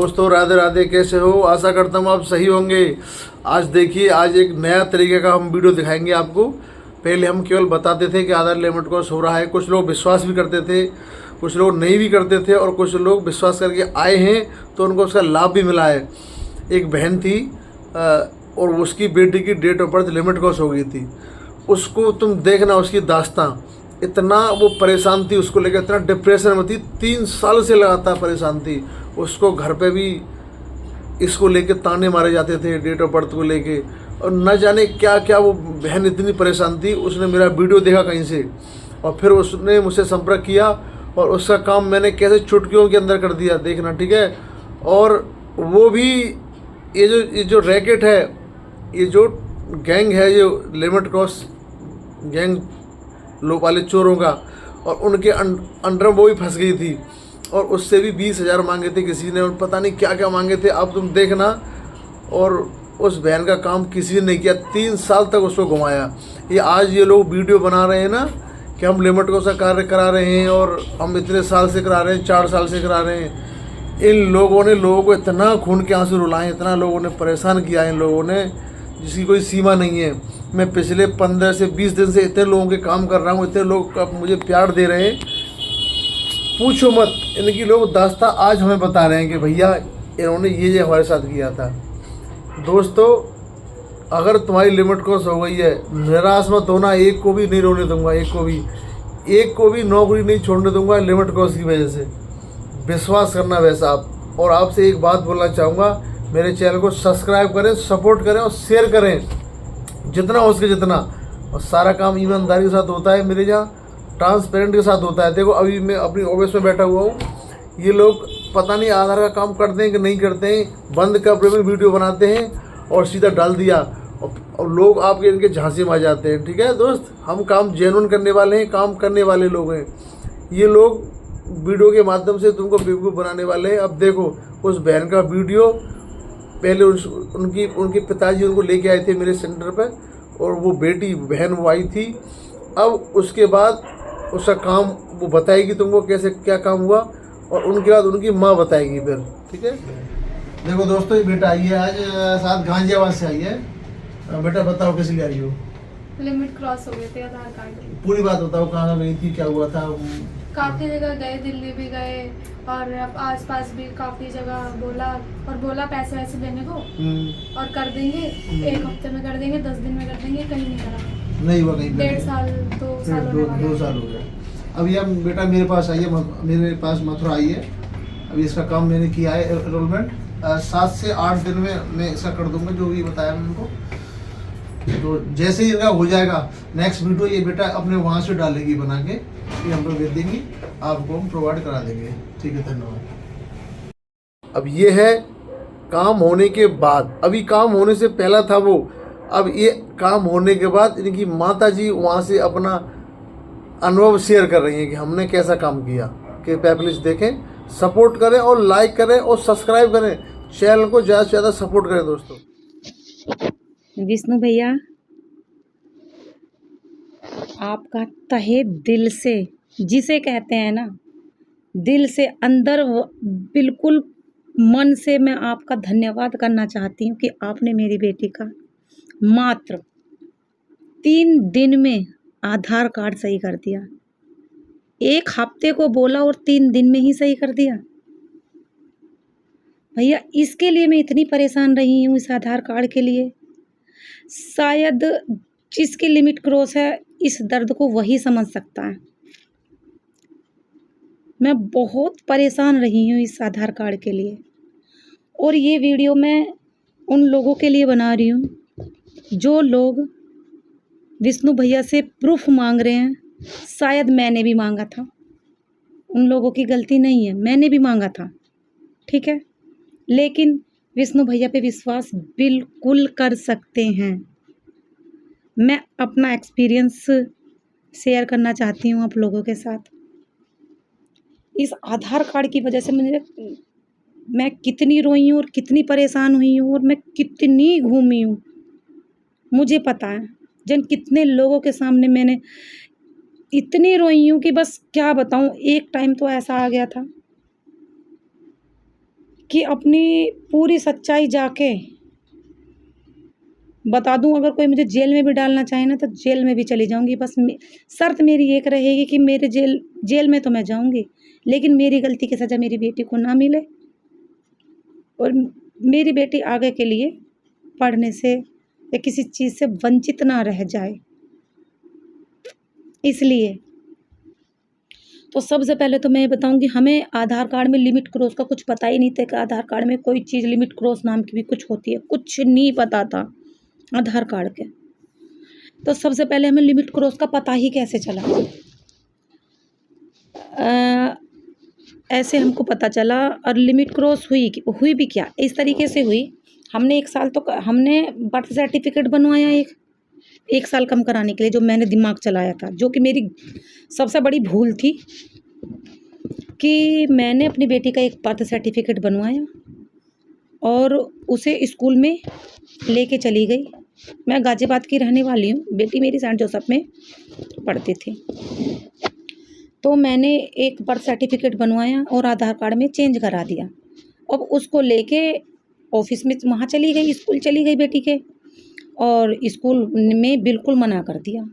दोस्तों राधे राधे, कैसे हो? आशा करता हूँ आप सही होंगे। आज देखिए, आज एक नया तरीके का हम वीडियो दिखाएंगे आपको। पहले हम केवल बताते थे कि आधार लिमिट क्रॉस हो रहा है, कुछ लोग विश्वास भी करते थे, कुछ लोग नहीं भी करते थे, और कुछ लोग विश्वास करके आए हैं तो उनको उसका लाभ भी मिला है। एक बहन थी और उसकी बेटी की date of birth limit cross हो गई थी। उसको तुम देखना, उसकी दास्तां, इतना वो परेशान थी, उसको लेकर इतना डिप्रेशन में थी, 3 साल से लगातार परेशान थी। उसको घर पे भी इसको लेके ताने मारे जाते थे, डेट ऑफ बर्थ को लेके, और न जाने क्या क्या। वो बहन इतनी परेशान थी, उसने मेरा वीडियो देखा कहीं से और फिर उसने मुझसे संपर्क किया और उसका काम मैंने कैसे चुटकियों के अंदर कर दिया, देखना, ठीक है। और वो भी ये जो रैकेट है, ये जो गैंग है, ये लिमिट क्रॉस गैंग लो वाले चोरों का, और उनके अंडर वो भी फंस गई थी और उससे भी 20,000 मांगे थे किसी ने, और पता नहीं क्या क्या मांगे थे। अब तुम देखना। और उस बहन का काम किसी ने नहीं किया, 3 साल तक उसको घुमाया। ये आज ये लोग वीडियो बना रहे हैं ना कि हम लिमिट क्रॉस का कार्य करा रहे हैं और हम इतने साल से करा रहे हैं, 4 साल से करा रहे हैं। इन लोगों ने लोगों को इतना खून के आंसू रुलाए, इतना लोगों ने परेशान किया इन लोगों ने, जिसकी कोई सीमा नहीं है। मैं पिछले 15 से 20 दिन से इतने लोगों के काम कर रहा हूँ, इतने लोग अब मुझे प्यार दे रहे हैं, पूछो मत। इनकी लोग दास्तां आज हमें बता रहे हैं कि भैया इन्होंने ये हमारे साथ किया था। दोस्तों, अगर तुम्हारी लिमिट क्रॉस हो गई है, निराश मत होना। एक को भी नहीं रोने दूंगा, एक को भी नौकरी नहीं छोड़ने दूंगा लिमिट क्रॉस की वजह से। विश्वास करना वैसा आप। और आपसे एक बात बोलना चाहूँगा, मेरे चैनल को सब्सक्राइब करें, सपोर्ट करें और शेयर करें जितना हो सके जितना। और सारा काम ईमानदारी के साथ होता है मेरे यहाँ, ट्रांसपेरेंट के साथ होता है। देखो, अभी मैं अपनी ऑफिस में बैठा हुआ हूँ, ये लोग पता नहीं आधार का काम करते हैं कि नहीं करते हैं, बंद कपड़े में वीडियो बनाते हैं और सीधा डाल दिया, और लोग आपके इनके झांसे में आ जाते हैं। ठीक है दोस्त, हम काम जेन्युइन करने वाले हैं, काम करने वाले लोग हैं। ये लोग वीडियो के माध्यम से तुमको बेवकूफ़ बनाने वाले हैं। अब देखो, उस बहन का वीडियो पहले उनके पिताजी उनको लेके आए थे मेरे सेंटर पर, और वो बहन वो आई थी। अब उसके बाद उसका काम वो बताएगी तुमको कैसे क्या काम हुआ, और उनके बाद उनकी माँ बताएगी फिर, ठीक है। देखो दोस्तों, ये बेटा आई है आज, साथ गांजियाबाद से आई है। बेटा बताओ कैसे ले आई हो? लिमिट क्रॉस हो गए थे आधार कार्ड की। पूरी बात बताओ, कहाँ गई थी, क्या हुआ था? काफी जगह गए, दिल्ली भी गए और अब आसपास भी काफी जगह बोला पैसे वैसे देने को और कर देंगे, 1 हफ्ते में कर देंगे, 10 दिन में कर देंगे, कहीं नहीं करा। नहीं हुआ कहीं? 1.5 साल 2 साल होने वाले। 2 साल हो गए। अब ये बेटा मेरे पास आई है, मेरे पास मथुरा आई है। अभी इसका काम मैंने किया है, एनरोलमेंट 7 से 8 दिन में मैं इसका कर दूंगा, जो भी बताया मैंने उनको। तो जैसे ही इनका हो जाएगा, नेक्स्ट वीडियो ये बेटा अपने वहाँ से डालेगी बना के, ये हम लोग भेज देंगे, आपको हम प्रोवाइड करा देंगे। ठीक है, धन्यवाद। अब ये है काम होने के बाद, अभी काम होने से पहला था वो। अब ये काम होने के बाद इनकी माता जी वहाँ से अपना अनुभव शेयर कर रही हैं कि हमने कैसा काम किया। कि प्लीज़ देखें, सपोर्ट करें और लाइक करें और सब्सक्राइब करें, चैनल को ज़्यादा से ज़्यादा सपोर्ट करें दोस्तों। विष्णु भैया, आपका तहे दिल से, जिसे कहते हैं ना, दिल से अंदर बिल्कुल मन से मैं आपका धन्यवाद करना चाहती हूँ कि आपने मेरी बेटी का मात्र 3 दिन में आधार कार्ड सही कर दिया। 1 हफ्ते को बोला और 3 दिन में ही सही कर दिया। भैया, इसके लिए मैं इतनी परेशान रही हूँ, इस आधार कार्ड के लिए। शायद जिसकी लिमिट क्रॉस है, इस दर्द को वही समझ सकता है। मैं बहुत परेशान रही हूँ इस आधार कार्ड के लिए, और ये वीडियो मैं उन लोगों के लिए बना रही हूँ जो लोग विष्णु भैया से प्रूफ मांग रहे हैं। शायद मैंने भी मांगा था, उन लोगों की गलती नहीं है, मैंने भी मांगा था, ठीक है। लेकिन विष्णु भैया पे विश्वास बिल्कुल कर सकते हैं। मैं अपना एक्सपीरियंस शेयर करना चाहती हूँ आप लोगों के साथ। इस आधार कार्ड की वजह से मैं कितनी रोई हूँ और कितनी परेशान हुई हूँ और मैं कितनी घूमी हूँ, मुझे पता है। कितने लोगों के सामने मैंने इतनी रोई हूँ कि बस क्या बताऊँ। एक टाइम तो ऐसा आ गया था कि अपनी पूरी सच्चाई जाके बता दूं। अगर कोई मुझे जेल में भी डालना चाहे ना तो जेल में भी चली जाऊंगी। बस शर्त मेरी एक रहेगी कि मेरे जेल में तो मैं जाऊंगी, लेकिन मेरी गलती की सज़ा मेरी बेटी को ना मिले और मेरी बेटी आगे के लिए पढ़ने से या किसी चीज़ से वंचित ना रह जाए। इसलिए तो सबसे पहले तो मैं ये बताऊंगी, हमें आधार कार्ड में लिमिट क्रॉस का कुछ पता ही नहीं था कि आधार कार्ड में कोई चीज़ लिमिट क्रॉस नाम की भी कुछ होती है, कुछ नहीं पता था आधार कार्ड के। तो सबसे पहले हमें लिमिट क्रॉस का पता ही कैसे चला? ऐसे हमको पता चला। और लिमिट क्रॉस हुई भी क्या, इस तरीके से हुई। हमने 1 साल तो हमने बर्थ सर्टिफिकेट बनवाया एक साल कम कराने के लिए, जो मैंने दिमाग चलाया था, जो कि मेरी सबसे बड़ी भूल थी कि मैंने अपनी बेटी का एक बर्थ सर्टिफिकेट बनवाया और उसे स्कूल में लेके चली गई। मैं गाज़ियाबाद की रहने वाली हूँ, बेटी मेरी सेंट जोसेफ में पढ़ती थी। तो मैंने एक बर्थ सर्टिफिकेट बनवाया और आधार कार्ड में चेंज करा दिया। अब उसको लेके ऑफिस में वहाँ चली गई, स्कूल चली गई बेटी के, और स्कूल में बिल्कुल मना कर दिया।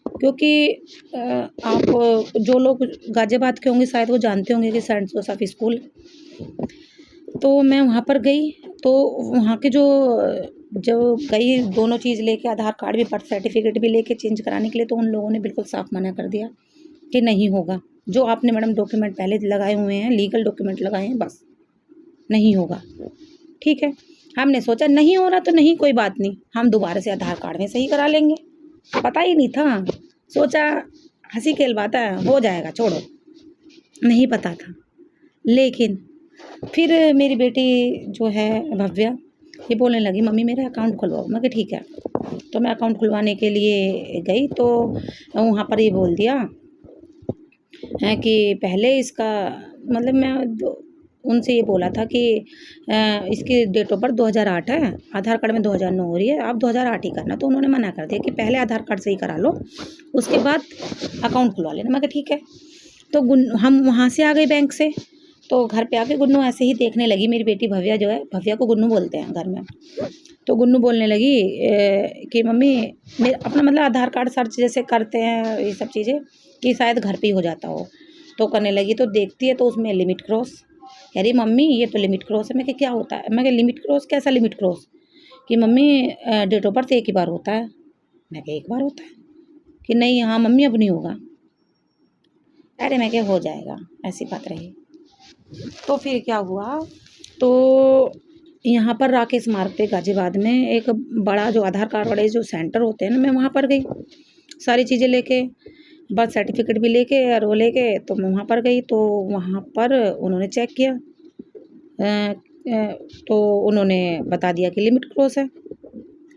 क्योंकि आप जो लोग गाज़ियाबाद के होंगे शायद वो जानते होंगे कि सेंट जोसेफ स्कूल। तो मैं वहाँ पर गई, तो वहाँ के जो गई दोनों चीज़ लेके, आधार कार्ड भी बर्थ सर्टिफिकेट भी लेके चेंज कराने के लिए, तो उन लोगों ने बिल्कुल साफ मना कर दिया कि नहीं होगा। जो आपने मैडम डॉक्यूमेंट पहले लगाए हुए हैं, लीगल डॉक्यूमेंट लगाए हैं, बस नहीं होगा। ठीक है, हमने सोचा नहीं हो रहा तो नहीं, कोई बात नहीं, हम दोबारा से आधार कार्ड में सही करा लेंगे। पता ही नहीं था, सोचा हंसी खेल बात है, हो जाएगा, छोड़ो, नहीं पता था। लेकिन फिर मेरी बेटी जो है भव्या, ये बोलने लगी मम्मी मेरा अकाउंट खुलवाओ। मैं कहा ठीक है। तो मैं अकाउंट खुलवाने के लिए गई, तो वहाँ पर ये बोल दिया है कि पहले इसका मतलब, मैं उनसे ये बोला था कि इसकी डेट ऑफ बर्थ 2008 है, आधार कार्ड में 2009 हो रही है, आप 2008 ही करना। तो उन्होंने मना कर दिया कि पहले आधार कार्ड से ही करा लो, उसके बाद अकाउंट खुलवा लेना। मैं कहा ठीक है। तो हम वहाँ से आ गए बैंक से, तो घर पे आके गुन्नू ऐसे ही देखने लगी। मेरी बेटी भव्या जो है, भव्या को गुन्नू बोलते हैं घर में, तो गुन्नू बोलने लगी कि मम्मी अपना मतलब आधार कार्ड सर्च जैसे करते हैं ये सब चीज़ें, कि शायद घर पे ही हो जाता हो। तो करने लगी, तो देखती है तो उसमें लिमिट क्रॉस। कह रही मम्मी ये तो लिमिट क्रॉस है। मैं क्या होता है? मैं लिमिट क्रॉस कैसा लिमिट क्रॉस? कि मम्मी डेट ऑफ बर्थ एक ही बार होता है। मैं एक बार होता है? कि नहीं, हाँ मम्मी अब नहीं होगा। अरे मैं क्या हो जाएगा, ऐसी बात रही। तो फिर क्या हुआ, तो यहाँ पर राकेश मार्ग पे गाज़ियाबाद में एक बड़ा जो आधार कार्ड वाले जो सेंटर होते हैं ना, मैं वहाँ पर गई सारी चीज़ें लेके, बर्थ सर्टिफिकेट भी लेके और वो लेके। तो मैं वहाँ पर गई, तो वहाँ पर उन्होंने चेक किया, तो उन्होंने बता दिया कि लिमिट क्रॉस है।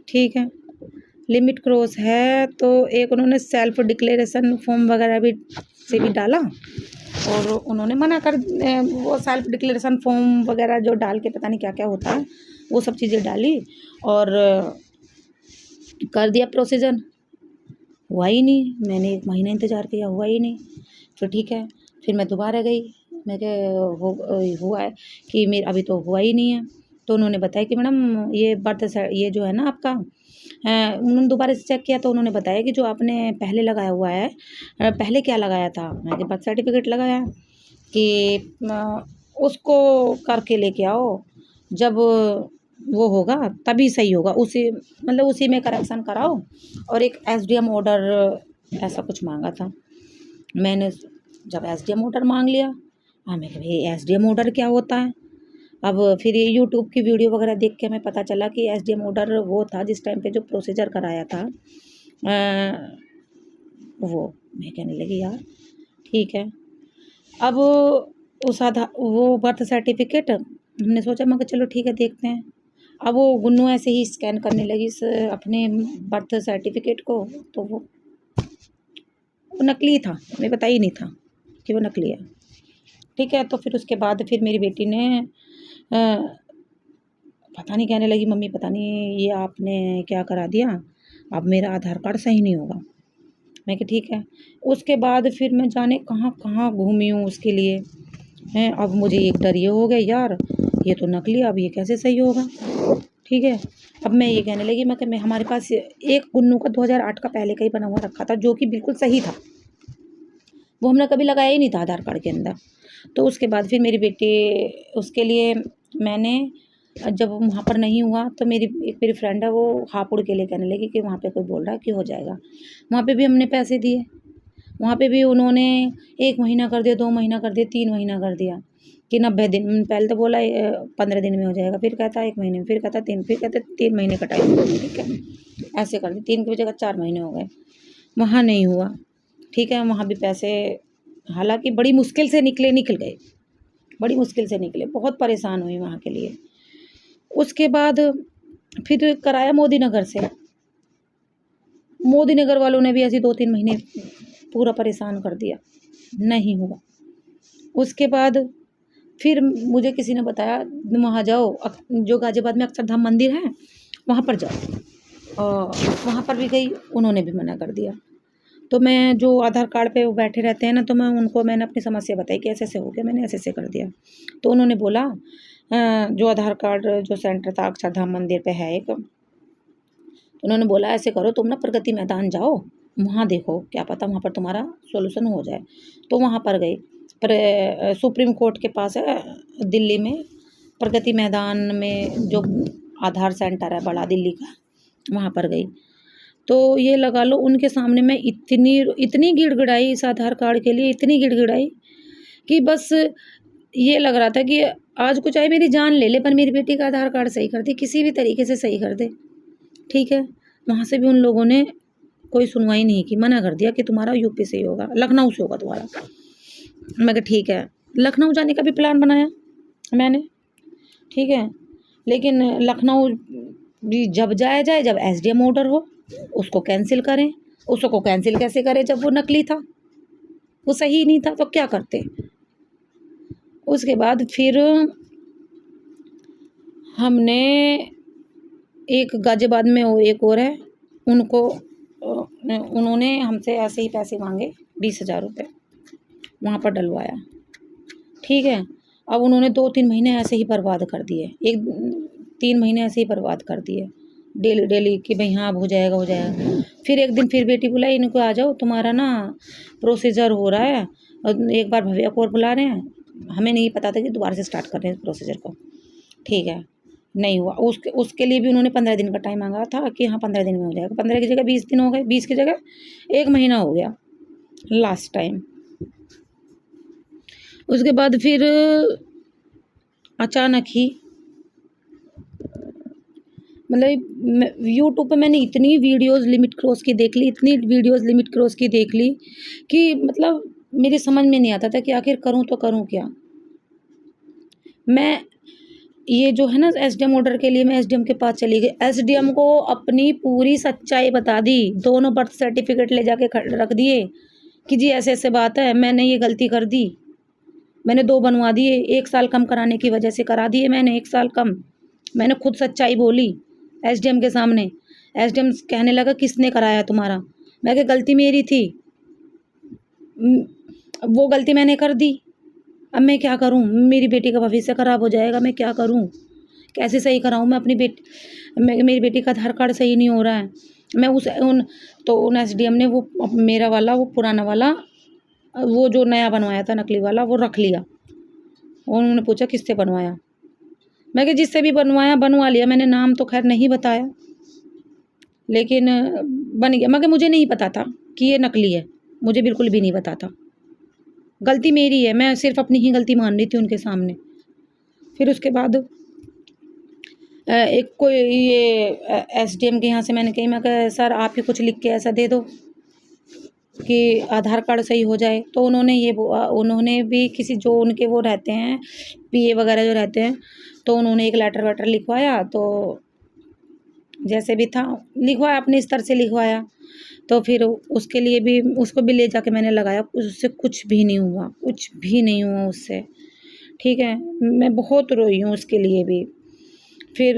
ठीक है, लिमिट क्रॉस है तो एक उन्होंने सेल्फ डिक्लेरेशन फॉर्म वगैरह भी से भी डाला, और उन्होंने मना कर, वो सेल्फ डिक्लेरेशन फॉर्म वगैरह जो डाल के पता नहीं क्या क्या होता है, वो सब चीज़ें डाली और कर दिया प्रोसीजर। हुआ ही नहीं। मैंने 1 महीना इंतज़ार किया, हुआ ही नहीं। फिर ठीक है, फिर मैं दोबारा गई, मैं क्या हुआ है कि मेरा अभी तो हुआ ही नहीं है। तो उन्होंने बताया कि मैडम ये जो है ना आपका, उन्होंने दोबारा से चेक किया, तो उन्होंने बताया कि जो आपने पहले लगाया हुआ है, पहले क्या लगाया था? मैंने बर्थ सर्टिफिकेट लगाया कि उसको करके लेके आओ, जब वो होगा तभी सही होगा, उसी में करेक्शन कराओ। और एक एसडीएम ऑर्डर ऐसा कुछ मांगा था। मैंने जब एसडीएम ऑर्डर मांग लिया, मैं कहा भाई एसडीएम ऑर्डर क्या होता है? अब फिर ये यूट्यूब की वीडियो वगैरह देख के हमें पता चला कि एसडीएम ऑर्डर वो था जिस टाइम पे जो प्रोसीजर कराया था, वो। मैं कहने लगी यार ठीक है। अब वो बर्थ सर्टिफिकेट हमने सोचा, मगर चलो ठीक है देखते हैं। अब वो गुन्नू ऐसे ही स्कैन करने लगी अपने बर्थ सर्टिफिकेट को, तो वो नकली था, हमें पता ही नहीं था कि वो नकली है। ठीक है, तो फिर उसके बाद फिर मेरी बेटी ने पता नहीं कहने लगी मम्मी पता नहीं ये आपने क्या करा दिया, अब मेरा आधार कार्ड सही नहीं होगा। मैं कि ठीक है। उसके बाद फिर मैं जाने कहाँ कहाँ घूमी हूँ उसके लिए हैं। अब मुझे एक डर ये हो गया यार ये तो नकली, अब ये कैसे सही होगा। ठीक है, अब मैं ये कहने लगी, मैं हमारे पास एक गुन्नू का 2008 का पहले का ही बना हुआ रखा था, जो कि बिल्कुल सही था, वो हमने कभी लगाया ही नहीं था आधार कार्ड के अंदर। तो उसके बाद फिर मेरी बेटी, उसके लिए मैंने, जब वहाँ पर नहीं हुआ तो मेरी फ्रेंड है, वो हापुड़ के लिए कहने लगी कि वहाँ पे कोई बोल रहा है कि हो जाएगा। वहाँ पे भी हमने पैसे दिए, वहाँ पे भी उन्होंने 1 महीना कर दिया, 2 महीना कर दिया, 3 महीना कर दिया कि 90 दिन। पहले तो बोला 15 दिन में हो जाएगा, फिर कहता 1 महीने में, फिर कहता 3, फिर कहते 3 महीने का टाइम। ठीक है, ऐसे कर दिया, 3 की जगह 4 महीने हो गए, वहाँ नहीं हुआ। ठीक है, वहाँ भी पैसे हालांकि बड़ी मुश्किल से निकल गए, बड़ी मुश्किल से निकले, बहुत परेशान हुई वहाँ के लिए। उसके बाद फिर कराया मोदी नगर से, मोदी नगर वालों ने भी ऐसे 2-3 महीने पूरा परेशान कर दिया, नहीं हुआ। उसके बाद फिर मुझे किसी ने बताया वहाँ जाओ, जो गाजियाबाद में अक्षरधाम मंदिर है वहाँ पर जाओ, और वहाँ पर भी गई, उन्होंने भी मना कर दिया। तो मैं, जो आधार कार्ड पे वो बैठे रहते हैं ना, तो मैंने अपनी समस्या बताई कि ऐसे ऐसे हो गया, मैंने ऐसे ऐसे कर दिया। तो उन्होंने बोला जो आधार कार्ड जो सेंटर था अक्षरधाम मंदिर पे है एक, उन्होंने बोला ऐसे करो तुम ना प्रगति मैदान जाओ, वहाँ देखो, क्या पता वहाँ पर तुम्हारा सोल्यूशन हो जाए। तो वहाँ पर गई, पर सुप्रीम कोर्ट के पास है दिल्ली में, प्रगति मैदान में जो आधार सेंटर है बड़ा दिल्ली का, वहाँ पर गई। तो ये लगा लो उनके सामने मैं इतनी गिड़गिड़ाई इस आधार कार्ड के लिए, इतनी गिड़गिड़ाई कि बस ये लग रहा था कि आज को चाहे मेरी जान ले ले, पर मेरी बेटी का आधार कार्ड सही कर दे, किसी भी तरीके से सही कर दे। ठीक है, वहाँ से भी उन लोगों ने कोई सुनवाई नहीं की, मना कर दिया कि तुम्हारा यूपी से ही होगा, लखनऊ से होगा तुम्हारा। मैं कहा ठीक है, लखनऊ जाने का भी प्लान बनाया मैंने। ठीक है, लेकिन लखनऊ भी जब जाया जाए, जब एसडीएम ऑर्डर हो उसको कैंसिल करें, उसको कैंसिल कैसे करें जब वो नकली था, वो सही नहीं था, तो क्या करते। उसके बाद फिर हमने एक गाजियाबाद में एक और है, उन्होंने हमसे ऐसे ही पैसे मांगे 20,000 रुपये, वहाँ पर डलवाया। ठीक है, अब उन्होंने 2-3 महीने ऐसे ही बर्बाद कर दिए, 3 महीने ऐसे ही बर्बाद कर दिए, डेली कि भाई हाँ अब हो जाएगा। फिर एक दिन फिर बेटी बुलाई, इनको आ जाओ तुम्हारा ना प्रोसीजर हो रहा है, और एक बार भैया को और बुला रहे हैं, हमें नहीं पता था कि दोबारा से स्टार्ट कर रहे हैं प्रोसीजर को। ठीक है, नहीं हुआ, उसके लिए भी उन्होंने 15 दिन का टाइम मांगा था कि हाँ 15 दिन में हो जाएगा, 15 की जगह 20 दिन हो गए, 20 की जगह 1 महीना हो गया लास्ट टाइम। उसके बाद फिर अचानक ही, मतलब यूट्यूब पे मैंने इतनी वीडियोस लिमिट क्रॉस की देख ली, इतनी वीडियोस लिमिट क्रॉस की देख ली कि मतलब मेरी समझ में नहीं आता था कि आखिर करूं तो करूं क्या। मैं ये जो है ना एसडीएम ऑर्डर के लिए मैं एसडीएम के पास चली गई, एसडीएम को अपनी पूरी सच्चाई बता दी, दोनों बर्थ सर्टिफिकेट ले जाके रख दिए कि जी ऐसे ऐसे बात है, मैंने ये गलती कर दी, मैंने 2 बनवा दिए, 1 साल कम कराने की वजह से करा दिए मैंने 1 साल कम। मैंने खुद सच्चाई बोली एसडीएम के सामने। एसडीएम कहने लगा किसने कराया तुम्हारा, मैं कहा गलती मेरी थी, वो गलती मैंने कर दी, अब मैं क्या करूं, मेरी बेटी का भविष्य खराब हो जाएगा, मैं क्या करूं, कैसे सही कराऊं मैं अपनी मेरी बेटी का आधार कार्ड सही नहीं हो रहा है। मैं उन एसडीएम ने वो मेरा वाला, वो पुराना वाला, वो जो नया बनवाया था नकली वाला, वो रख लिया। उन्होंने पूछा किससे बनवाया, मैं कि जिससे भी बनवा लिया, मैंने नाम तो खैर नहीं बताया, लेकिन बन गया। मगर मुझे नहीं पता था कि ये नकली है, मुझे बिल्कुल भी नहीं पता था, गलती मेरी है, मैं सिर्फ अपनी ही गलती मान रही थी उनके सामने। फिर उसके बाद एक कोई ये एसडीएम के यहाँ से मैंने कही, मैं कहा सर आप ही कुछ लिख के ऐसा दे दो कि आधार कार्ड सही हो जाए। तो उन्होंने भी किसी जो उनके वो रहते हैं पीए वगैरह जो रहते हैं, तो उन्होंने एक लेटर वेटर लिखवाया, तो जैसे भी था लिखवाया, अपने स्तर से लिखवाया। तो फिर उसके लिए भी उसको भी ले जाके मैंने लगाया, उससे कुछ भी नहीं हुआ, कुछ भी नहीं हुआ उससे। ठीक है, मैं बहुत रोई हूँ उसके लिए भी। फिर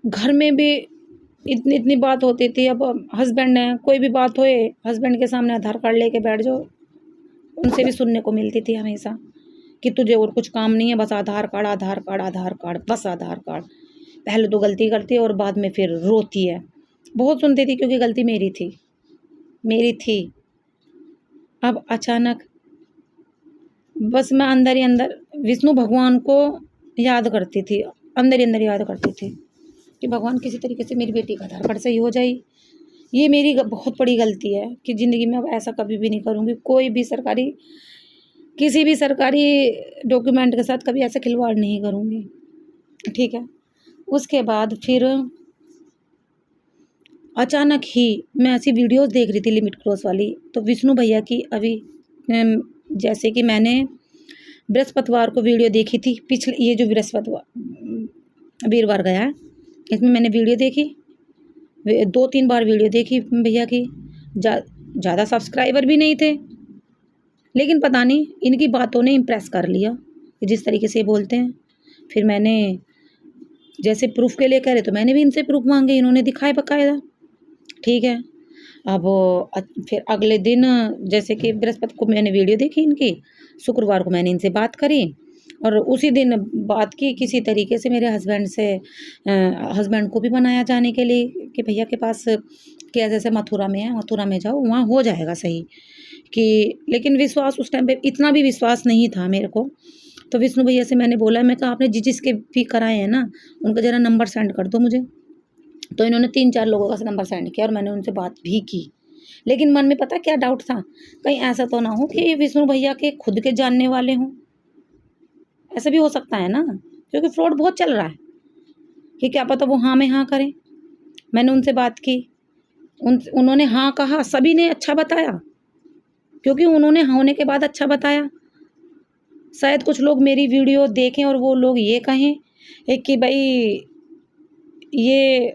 घर में भी इतनी बात होती थी, अब हस्बैंड है, कोई भी बात होए हस्बैंड के सामने आधार कार्ड लेके बैठ जाओ, उनसे भी सुनने को मिलती थी हमेशा कि तुझे और कुछ काम नहीं है, बस आधार कार्ड, आधार कार्ड, आधार कार्ड, बस आधार कार्ड। पहले तो गलती करती है और बाद में फिर रोती है। बहुत सुनती थी क्योंकि गलती मेरी थी। अब अचानक बस मैं अंदर ही अंदर विष्णु भगवान को याद करती थी, अंदर ही अंदर याद करती थी कि भगवान किसी तरीके से मेरी बेटी का आधार कार्ड सही हो जाए। ये मेरी बहुत बड़ी गलती है कि ज़िंदगी में अब ऐसा कभी भी नहीं करूँगी। किसी भी सरकारी डॉक्यूमेंट के साथ कभी ऐसा खिलवाड़ नहीं करूँगी, ठीक है। उसके बाद फिर अचानक ही मैं ऐसी वीडियोस देख रही थी लिमिट क्रॉस वाली, तो विष्णु भैया की अभी जैसे कि मैंने बृहस्पतिवार को वीडियो देखी थी, पिछले ये जो वीरवार गया है, इसमें मैंने वीडियो देखी, 2-3 बार वीडियो देखी भैया की। ज़्यादा सब्सक्राइबर भी नहीं थे, लेकिन पता नहीं इनकी बातों ने इम्प्रेस कर लिया कि जिस तरीके से बोलते हैं। फिर मैंने जैसे प्रूफ के लिए कह रहे तो मैंने भी इनसे प्रूफ मांगे, इन्होंने दिखाए बकायदा, ठीक है। अब फिर अगले दिन जैसे कि बृहस्पति को मैंने वीडियो देखी इनकी, शुक्रवार को मैंने इनसे बात करी और उसी दिन बात की किसी तरीके से मेरे हस्बैंड को भी बनाया जाने के लिए कि भैया के पास क्या जैसे मथुरा में है, मथुरा में जाओ, वहाँ हो जाएगा सही कि। लेकिन विश्वास उस टाइम पे इतना भी विश्वास नहीं था मेरे को। तो विष्णु भैया से मैंने बोला, मैं कहा आपने जिसके भी कराए हैं ना, उनका ज़रा नंबर सेंड कर दो मुझे। तो इन्होंने 3-4 लोगों का नंबर सेंड किया और मैंने उनसे बात भी की। लेकिन मन में पता क्या डाउट था, कहीं ऐसा तो ना हो कि विष्णु भैया के खुद के जानने वाले हों। ऐसा भी हो सकता है ना, क्योंकि फ्रॉड बहुत चल रहा है कि क्या पता वो हाँ में हाँ करें। मैंने उनसे बात की, उन्होंने हाँ कहा, सभी ने अच्छा बताया, क्योंकि उन्होंने होने के बाद अच्छा बताया। शायद कुछ लोग मेरी वीडियो देखें और वो लोग ये कहें कि भाई ये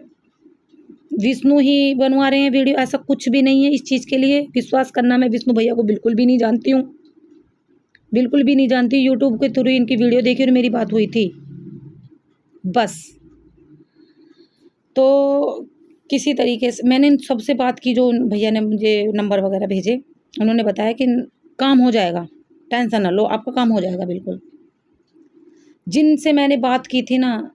विष्णु ही बनवा रहे हैं वीडियो। ऐसा कुछ भी नहीं है। इस चीज़ के लिए विश्वास करना, मैं विष्णु भैया को बिल्कुल भी नहीं जानती हूँ, बिल्कुल भी नहीं जानती। यूट्यूब के थ्रू इनकी वीडियो देखी और मेरी बात हुई थी बस। तो किसी तरीके से मैंने इन सबसे बात की, जो भैया ने मुझे नंबर वगैरह भेजे, उन्होंने बताया कि काम हो जाएगा, टेंशन ना लो, आपका काम हो जाएगा बिल्कुल। जिनसे मैंने बात की थी ना,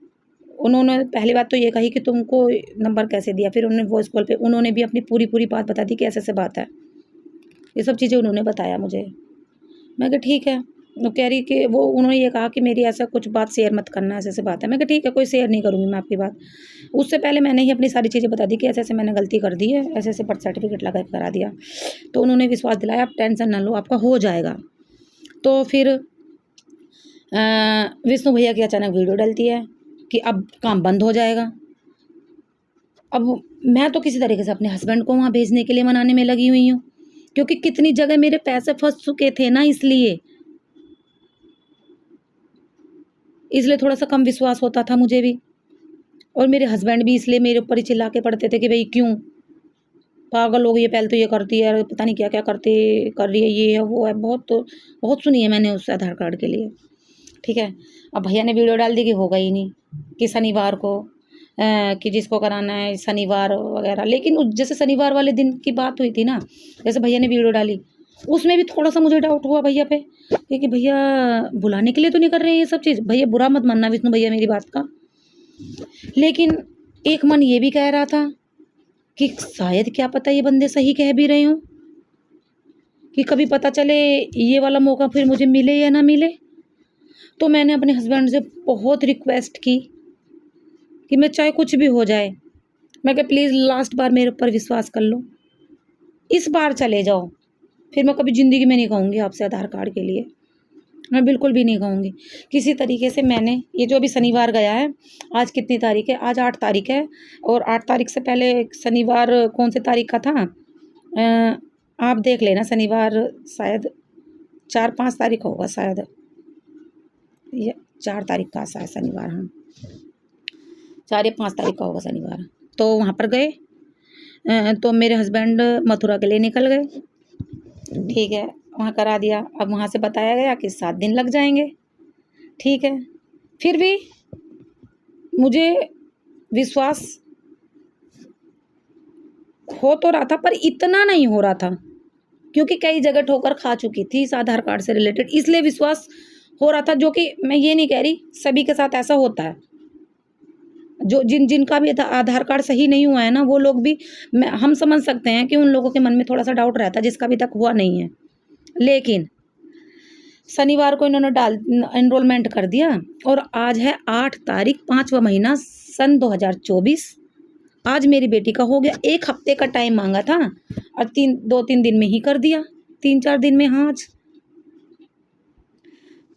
उन्होंने पहली बात तो ये कही कि तुमको नंबर कैसे दिया। फिर उन्होंने वॉइस कॉल पे उन्होंने भी अपनी पूरी बात बता दी कि ऐसे बात है। ये सब चीज़ें उन्होंने बताया मुझे। मैं कहा ठीक है। वो कह रही कि उन्होंने ये कहा कि मेरी ऐसा कुछ बात शेयर मत करना, ऐसे बात है। मैं कहा ठीक है, कोई शेयर नहीं करूँगी मैं आपकी बात। उससे पहले मैंने ही अपनी सारी चीज़ें बता दी कि ऐसे मैंने गलती कर दी है, ऐसे बर्थ सर्टिफिकेट लगा के करा दिया। तो उन्होंने विश्वास दिलाया, आप टेंशन ना लो, आपका हो जाएगा। तो फिर विष्णु भैया की अचानक वीडियो डलती है कि अब काम बंद हो जाएगा। अब मैं तो किसी तरीके से अपने हस्बैंड को वहाँ भेजने के लिए मनाने में लगी हुई हूँ, क्योंकि कितनी जगह मेरे पैसे फंस चुके थे ना, इसलिए थोड़ा सा कम विश्वास होता था मुझे भी। और मेरे हस्बैंड भी इसलिए मेरे ऊपर ही चिल्ला के पड़ते थे कि भाई क्यों पागल हो गई है, पहले तो ये करती है, पता नहीं क्या क्या कर रही है, ये है वो है। बहुत सुनी है मैंने उस आधार कार्ड के लिए, ठीक है। अब भैया ने वीडियो डाल दी कि होगा ही नहीं, कि शनिवार को कि जिसको कराना है शनिवार वगैरह। लेकिन जैसे शनिवार वाले दिन की बात हुई थी ना, जैसे भैया ने वीडियो डाली, उसमें भी थोड़ा सा मुझे डाउट हुआ भैया पे, क्योंकि भैया बुलाने के लिए तो नहीं कर रहे हैं ये सब चीज़। भैया बुरा मत मानना विष्णु भैया मेरी बात का, लेकिन एक मन ये भी कह रहा था कि शायद क्या पता ये बंदे सही कह भी रहे हों, कि कभी पता चले ये वाला मौका फिर मुझे मिले या ना मिले। तो मैंने अपने हस्बैंड से बहुत रिक्वेस्ट की कि मैं चाहे कुछ भी हो जाए, मैं कहा प्लीज़ लास्ट बार मेरे ऊपर विश्वास कर लो, इस बार चले जाओ, फिर मैं कभी ज़िंदगी में नहीं कहूँगी आपसे आधार कार्ड के लिए, मैं बिल्कुल भी नहीं कहूँगी। किसी तरीके से मैंने ये जो अभी शनिवार गया है, आज कितनी तारीख है, आज 8 तारीख है, और 8 तारीख से पहले शनिवार कौन से तारीख का था, आप देख लेना, शनिवार शायद 4-5 तारीख होगा, शायद ये 4 तारीख का शायद शनिवार, हाँ 4 या 5 तारीख का होगा शनिवार। तो वहाँ पर गए, तो मेरे हस्बैंड मथुरा के लिए निकल गए, ठीक है, वहाँ करा दिया। अब वहाँ से बताया गया कि 7 दिन लग जाएंगे, ठीक है। फिर भी मुझे विश्वास हो तो रहा था, पर इतना नहीं हो रहा था, क्योंकि कई जगह ठोकर खा चुकी थी इस आधार कार्ड से रिलेटेड, इसलिए विश्वास हो रहा था, जो कि मैं ये नहीं कह रही सभी के साथ ऐसा होता है, जो जिनका भी आधार कार्ड सही नहीं हुआ है ना, वो लोग भी हम समझ सकते हैं कि उन लोगों के मन में थोड़ा सा डाउट रहता है, जिसका अभी तक हुआ नहीं है। लेकिन शनिवार को इन्होंने एनरोलमेंट कर दिया और आज है 8 तारीख 5वां महीना सन 2024। आज मेरी बेटी का हो गया। 1 हफ्ते का टाइम मांगा था और 2-3 दिन में ही कर दिया, 3-4 दिन में। हाँ, आज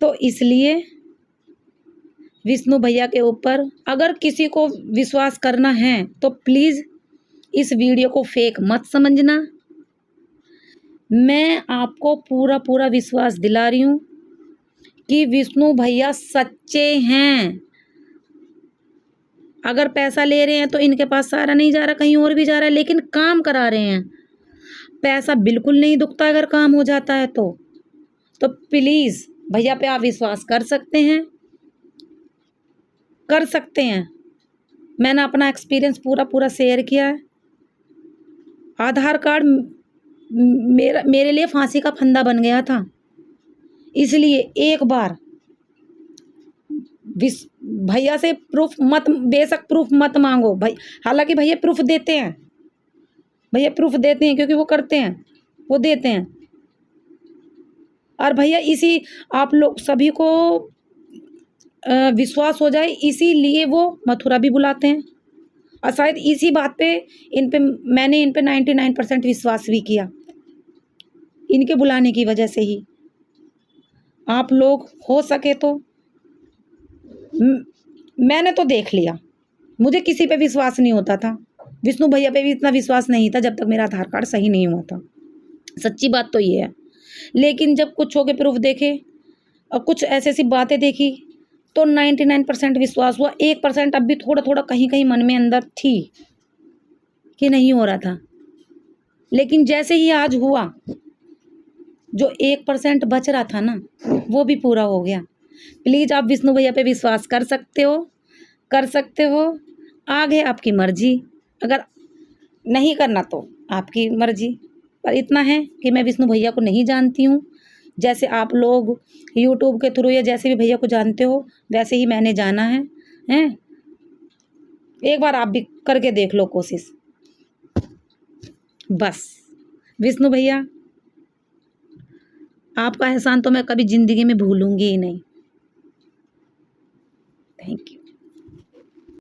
तो इसलिए विष्णु भैया के ऊपर अगर किसी को विश्वास करना है तो प्लीज़ इस वीडियो को फेक मत समझना। मैं आपको पूरा विश्वास दिला रही हूँ कि विष्णु भैया सच्चे हैं। अगर पैसा ले रहे हैं तो इनके पास सारा नहीं जा रहा, कहीं और भी जा रहा है, लेकिन काम करा रहे हैं। पैसा बिल्कुल नहीं दुखता अगर काम हो जाता है तो प्लीज़ भैया पे आप विश्वास कर सकते हैं, कर सकते हैं। मैंने अपना एक्सपीरियंस पूरा शेयर किया है। आधार कार्ड मेरे लिए फांसी का फंदा बन गया था, इसलिए एक बार भैया से प्रूफ मत, बेशक प्रूफ मत मांगो भाई। हालांकि भैया प्रूफ देते हैं, क्योंकि वो करते हैं, वो देते हैं। और भैया इसी आप लोग सभी को विश्वास हो जाए इसीलिए वो मथुरा भी बुलाते हैं। और शायद इसी बात पे मैंने इन पे 99% विश्वास भी किया, इनके बुलाने की वजह से ही। आप लोग हो सके तो मैंने तो देख लिया, मुझे किसी पे विश्वास नहीं होता था। विष्णु भैया पे भी इतना विश्वास नहीं था जब तक मेरा आधार कार्ड सही नहीं हुआ था। सच्ची बात तो ये है। लेकिन जब कुछ हो के प्रूफ देखे और कुछ ऐसी बातें देखी तो 99% विश्वास हुआ। 1% अब भी थोड़ा कहीं मन में अंदर थी कि नहीं हो रहा था। लेकिन जैसे ही आज हुआ, जो 1% बच रहा था ना, वो भी पूरा हो गया। प्लीज़ आप विष्णु भैया पे विश्वास कर सकते हो। आगे आपकी मर्जी, अगर नहीं करना तो आपकी मर्जी। पर इतना है कि मैं विष्णु भैया को नहीं जानती हूँ। जैसे आप लोग यूट्यूब के थ्रू या जैसे भी भैया को जानते हो वैसे ही मैंने जाना है। एक बार आप भी करके देख लो कोशिश। बस विष्णु भैया, आपका एहसान तो मैं कभी ज़िंदगी में भूलूंगी ही नहीं। Thank you.